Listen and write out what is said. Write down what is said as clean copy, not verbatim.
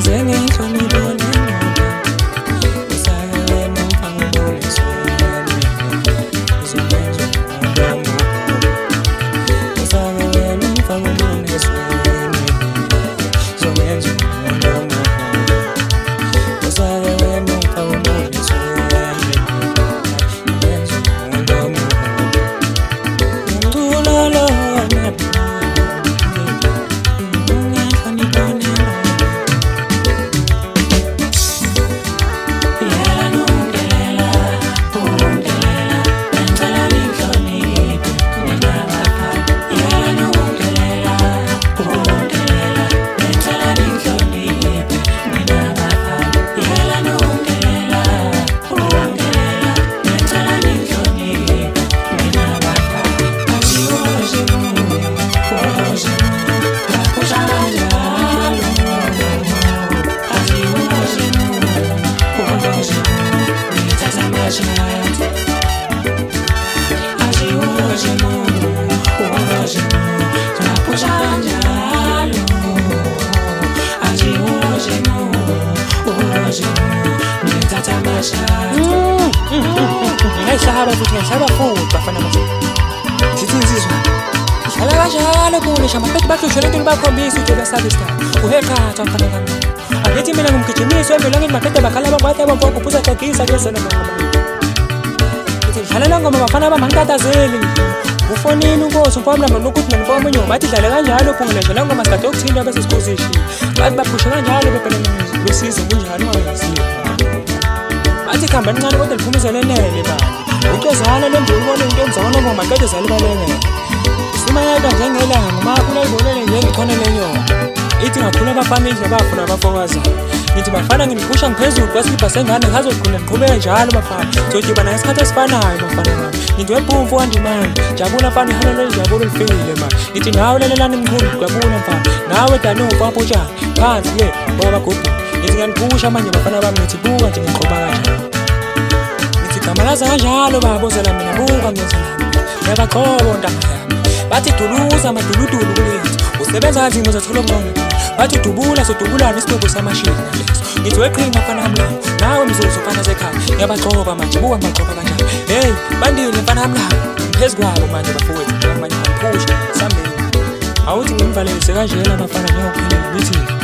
Singing ngithatha amashadi ajiwojemo uwojemo ngaphusha kanjalo ajiwojemo uwojemo ngithatha amashadi ngayisaba futhi ngayisaba futhi bafana manje sithi insizwa hlala kanjalo kunisha mafethu bahlushele into bakhombisa ukuthi besabe isikhathi uhekhatha mfana kami angithi mina ngumgijimisi wembelo ngithi mafethu bakhala bakwathe abamfoko uphuza xogisa kesona mama ngithi dlalela ngoma bafana bamangitatazeli ufonini unkosi umfowami nami ukuthi mina umfowami unyo bathi dlale kanjalo phunguleshela ngoma sikade okuthindwa bese sikhosisha bathi baphushe kanjalo bebhele besize kunjalo ungayaziyo bathi khamba kancane kodwa liphumezelenele baba ukezana lemvula ubone into enzona ngoma maqede zalibalengela simayeka njengelanga noma kulebonele njengikhonele yona ithi ngakhula abafana indle bafuna abafokaza ngithi bafana nginiphusha ngiphezulu kwesipha sengane ngazogcina ngiqhubeke njalo bafana sojiba naye isikhathi esifanayo bafana nami ngithi webhumfu wandimani jabula mfana ihalelo lijabula lifikile mani ngithi nawe lelelani mkhulu kwabula mfana nawe danufa wapotshani phansi ye baba gubhu ngithi ngiyanipusha manje bafana bami ngithi buka nje ngiqhoba kanjani ngithi gamalaza kanjalo babozela mina buka ngiyozelami yabaqhobo ntanga yami bathi duluza amaduludulu kulethu usebenza kanzima uzathola ukubona bathi dubula sodubulana isibhuku samashini naleso ngithi weqhinga mfana hamlanga nawe mzuzu mfana sekhaya ngiyabaqhoba manje buka ngibaqhoba kanjani hey bandile mfana hamlanga ngiphezu kwabo manje bafowethu manje ngiphusha sambeni awuthi ngimvalelise kanjena bafana njengokuphelele nithi